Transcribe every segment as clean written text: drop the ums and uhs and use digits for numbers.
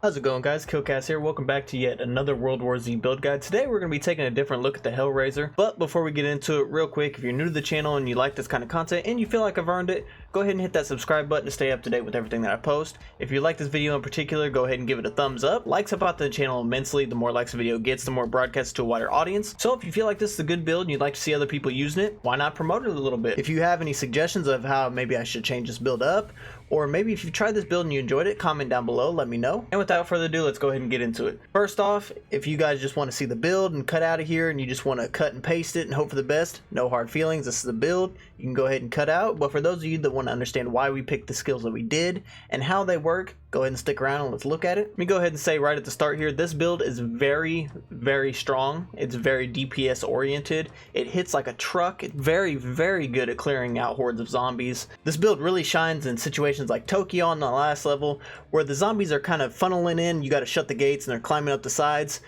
How's it going, guys? KillKhast here. Welcome back to yet another World War Z build guide. Today we're going to be taking a different look at the Hellraiser. But before we get into it, real quick, if you're new to the channel and you like this kind of content and you feel like I've earned it, go ahead and hit that subscribe button to stay up to date with everything that I post. If you like this video in particular, go ahead and give it a thumbs up. Likes help out the channel immensely. The more likes the video gets, the more broadcasts to a wider audience. So if you feel like this is a good build and you'd like to see other people using it, why not promote it a little bit? If you have any suggestions of how maybe I should change this build up, or maybe if you've tried this build and you enjoyed it, comment down below, let me know. And without further ado, let's go ahead and get into it. First off, if you guys just want to see the build and cut out of here and you just want to cut and paste it and hope for the best, no hard feelings, this is the build. You can go ahead and cut out. But for those of you that want to understand why we picked the skills that we did and how they work, go ahead and stick around and let's look at it. Let me go ahead and say right at the start here, this build is very strong. It's very DPS oriented. It hits like a truck. It's very good at clearing out hordes of zombies. This build really shines in situations like Tokyo on the last level, where the zombies are kind of funneling in, you got to shut the gates and they're climbing up the sides.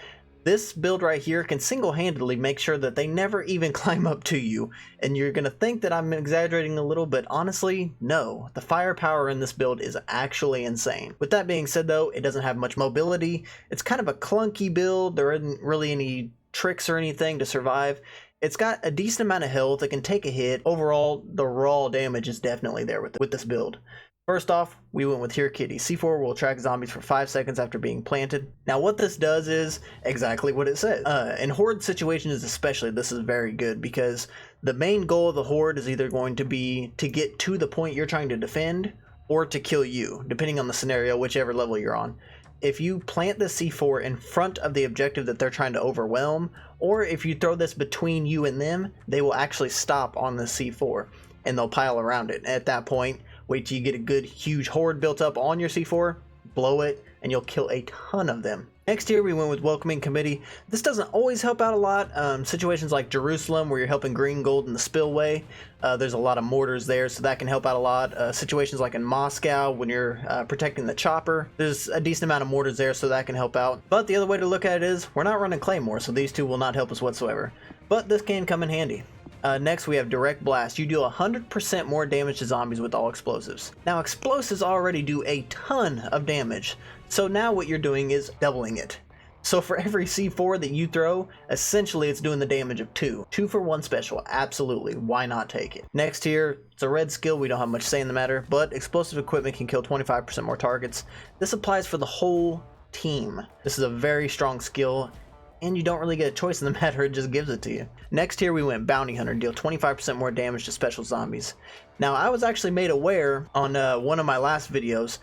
This build right here can single-handedly make sure that they never even climb up to you. And you're going to think that I'm exaggerating a little, but honestly, no. The firepower in this build is actually insane. With that being said though, it doesn't have much mobility. It's kind of a clunky build. There isn't really any tricks or anything to survive. It's got a decent amount of health. It can take a hit. Overall, the raw damage is definitely there with this build. First off, we went with Here Kitty. C4 will attract zombies for 5 seconds after being planted. Now what this does is exactly what it says. In horde situations especially, this is very good because the main goal of the horde is either going to be to get to the point you're trying to defend or to kill you, depending on the scenario, whichever level you're on. If you plant the C4 in front of the objective that they're trying to overwhelm, or if you throw this between you and them, they will actually stop on the C4 and they'll pile around it. At that point, wait till you get a good huge horde built up on your C4, blow it, and you'll kill a ton of them. Next here we went with Welcoming Committee. This doesn't always help out a lot. Situations like Jerusalem where you're helping green gold in the spillway, there's a lot of mortars there, so that can help out a lot. Situations like in Moscow when you're protecting the chopper, there's a decent amount of mortars there, so that can help out. But the other way to look at it is we're not running Claymore, so these two will not help us whatsoever. But this can come in handy. Next we have Direct Blast. You do 100% more damage to zombies with all explosives. Now explosives already do a ton of damage, so now what you're doing is doubling it. So for every C4 that you throw, essentially it's doing the damage of 2. 2 for 1 special, absolutely, why not take it? Next here, it's a red skill, we don't have much say in the matter, but explosive equipment can kill 25% more targets. This applies for the whole team. This is a very strong skill, and you don't really get a choice in the matter, it just gives it to you. Next here we went Bounty Hunter, deal 25% more damage to special zombies. Now I was actually made aware on one of my last videos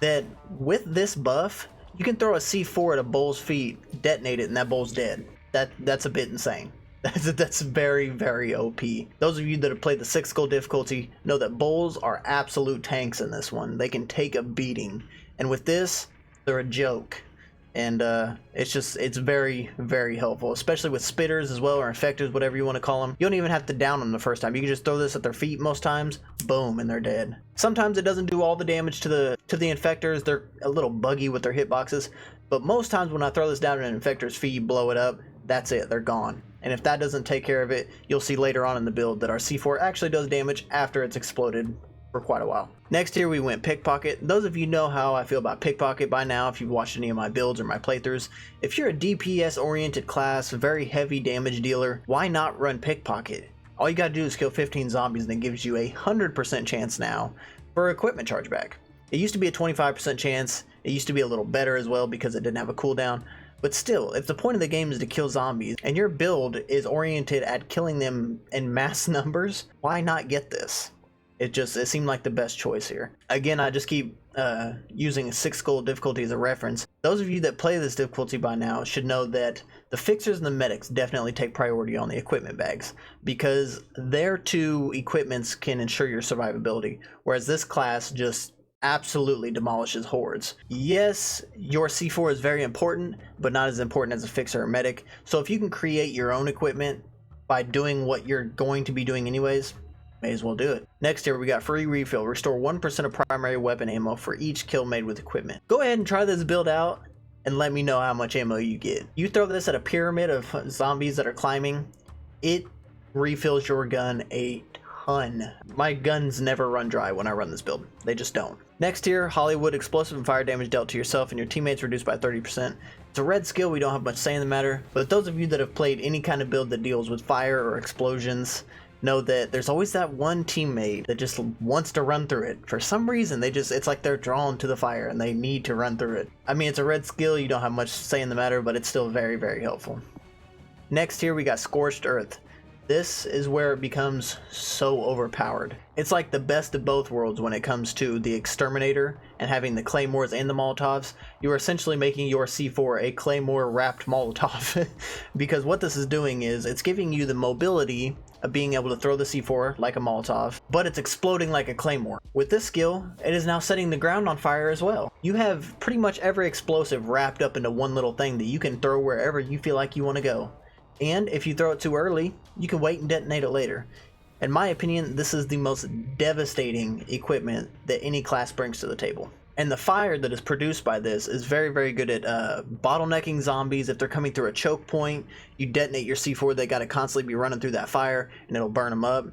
that with this buff, you can throw a C4 at a bull's feet, detonate it, and that bull's dead. That's a bit insane. That's very OP. Those of you that have played the 6 skill difficulty know that bulls are absolute tanks in this one. They can take a beating, and with this, they're a joke. And it's very helpful, especially with spitters as well, or infectors, whatever you want to call them. You don't even have to down them the first time. You can just throw this at their feet most times, boom, and they're dead. Sometimes it doesn't do all the damage to the infectors. They're a little buggy with their hitboxes, but most times when I throw this down at an infector's feet, blow it up, that's it, they're gone. And if that doesn't take care of it, you'll see later on in the build that our C4 actually does damage after it's exploded for quite a while. Next here we went Pickpocket. Those of you know how I feel about Pickpocket by now if you've watched any of my builds or my playthroughs. If you're a DPS oriented class, very heavy damage dealer, why not run Pickpocket? All you gotta do is kill 15 zombies and it gives you a 100% chance now for equipment chargeback. It used to be a 25% chance. It used to be a little better as well because it didn't have a cooldown. But still, if the point of the game is to kill zombies and your build is oriented at killing them in mass numbers, why not get this? It seemed like the best choice here. Again, I just keep using 6 skill difficulty as a reference. Those of you that play this difficulty by now should know that the fixers and the medics definitely take priority on the equipment bags because their 2 equipments can ensure your survivability, whereas this class just absolutely demolishes hordes. Yes, your C4 is very important, but not as important as a fixer or medic. So if you can create your own equipment by doing what you're going to be doing anyways, may as well do it. Next here we got Free Refill. Restore 1% of primary weapon ammo for each kill made with equipment. Go ahead and try this build out and let me know how much ammo you get. You throw this at a pyramid of zombies that are climbing, it refills your gun a ton. My guns never run dry when I run this build. They just don't. Next here, Hollywood, explosive and fire damage dealt to yourself and your teammates reduced by 30%. It's a red skill, we don't have much say in the matter, but those of you that have played any kind of build that deals with fire or explosions know that there's always that one teammate that just wants to run through it. For some reason, it's like they're drawn to the fire and they need to run through it. I mean, it's a red skill, you don't have much say in the matter, but it's still very, very helpful. Next here, we got Scorched Earth. This is where it becomes so overpowered. It's like the best of both worlds when it comes to the Exterminator and having the Claymores and the Molotovs. You are essentially making your C4 a Claymore wrapped Molotov. Because what this is doing is it's giving you the mobility of being able to throw the C4 like a Molotov, but it's exploding like a Claymore. With this skill, it is now setting the ground on fire as well. You have pretty much every explosive wrapped up into one little thing that you can throw wherever you feel like you want to go. And if you throw it too early, you can wait and detonate it later. In my opinion, this is the most devastating equipment that any class brings to the table. And the fire that is produced by this is very, very good at bottlenecking zombies. If they're coming through a choke point, you detonate your C4, they got to constantly be running through that fire and it'll burn them up.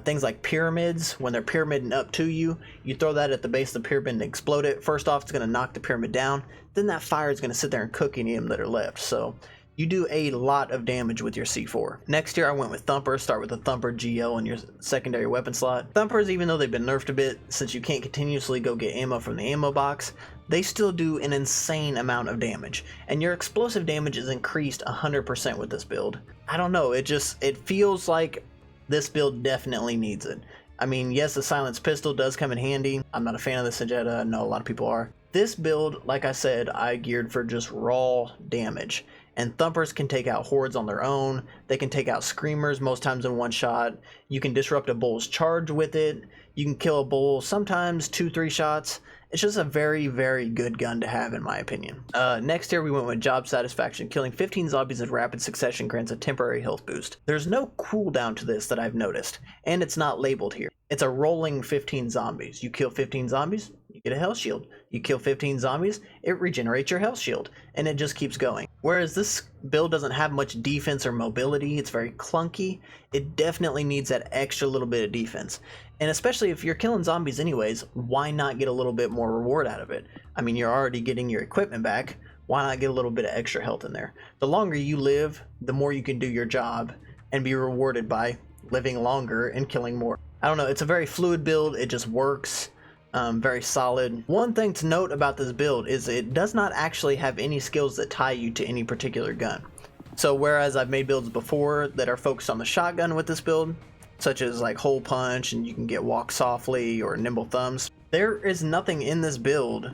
Things like pyramids, when they're pyramiding up to you, you throw that at the base of the pyramid and explode it. First off, it's going to knock the pyramid down. Then that fire is going to sit there and cook any of them that are left. So you do a lot of damage with your C4. Next here I went with Thumper. Start with the Thumper GL in your secondary weapon slot. Thumpers, even though they've been nerfed a bit, since you can't continuously go get ammo from the ammo box, they still do an insane amount of damage. And your explosive damage is increased 100% with this build. I don't know, it feels like this build definitely needs it. I mean, yes, the silenced pistol does come in handy. I'm not a fan of the Synjetta, I know a lot of people are. This build, like I said, I geared for just raw damage. And Thumpers can take out hordes on their own. They can take out Screamers most times in one shot. You can disrupt a bull's charge with it. You can kill a bull sometimes 2-3 shots. It's just a very, very good gun to have in my opinion. Next here we went with Job Satisfaction. Killing 15 zombies in rapid succession grants a temporary health boost. There's no cooldown to this that I've noticed, and it's not labeled here. It's a rolling 15 zombies. You kill 15 zombies, you get a health shield. You kill 15 zombies, it regenerates your health shield, and it just keeps going. Whereas this build doesn't have much defense or mobility, it's very clunky. It definitely needs that extra little bit of defense. And especially if you're killing zombies anyways, why not get a little bit more reward out of it? I mean, you're already getting your equipment back, why not get a little bit of extra health in there? The longer you live, the more you can do your job and be rewarded by living longer and killing more. I don't know, it's a very fluid build, it just works. Very solid. One thing to note about this build is it does not actually have any skills that tie you to any particular gun. So whereas I've made builds before that are focused on the shotgun with this build, such as like Hole Punch and you can get Walk Softly or Nimble Thumbs, there is nothing in this build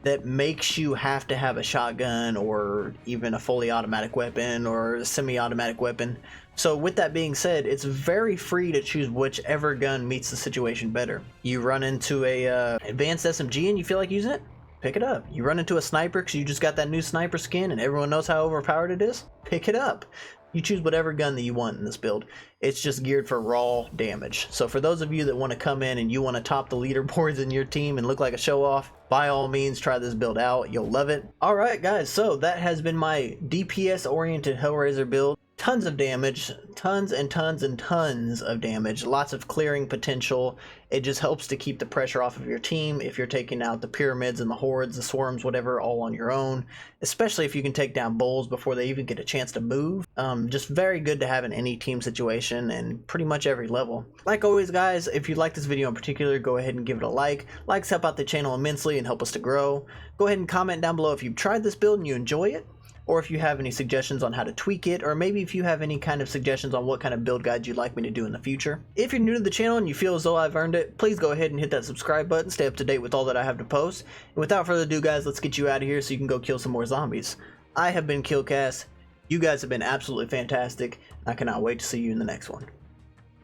that makes you have to have a shotgun or even a fully automatic weapon or a semi-automatic weapon. So with that being said, it's very free to choose whichever gun meets the situation better. You run into a advanced SMG and you feel like using it? Pick it up. You run into a sniper because you just got that new sniper skin and everyone knows how overpowered it is? Pick it up. You choose whatever gun that you want in this build. It's just geared for raw damage. So for those of you that want to come in and you want to top the leaderboards in your team and look like a show off, by all means try this build out. You'll love it. Alright guys, so that has been my DPS oriented Hellraiser build. Tons of damage, tons and tons and tons of damage, lots of clearing potential. It just helps to keep the pressure off of your team if you're taking out the pyramids and the hordes, the swarms, whatever, all on your own, especially if you can take down bulls before they even get a chance to move. Just very good to have in any team situation and pretty much every level. Like always guys, if you like this video in particular, go ahead and give it a like. Likes help out the channel immensely and help us to grow. Go ahead and comment down below if you've tried this build and you enjoy it, or if you have any suggestions on how to tweak it, or maybe if you have any kind of suggestions on what kind of build guides you'd like me to do in the future. If you're new to the channel and you feel as though I've earned it, please go ahead and hit that subscribe button, stay up to date with all that I have to post. And without further ado guys, let's get you out of here so you can go kill some more zombies. I have been KillKhast, you guys have been absolutely fantastic, I cannot wait to see you in the next one.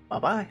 Bye bye.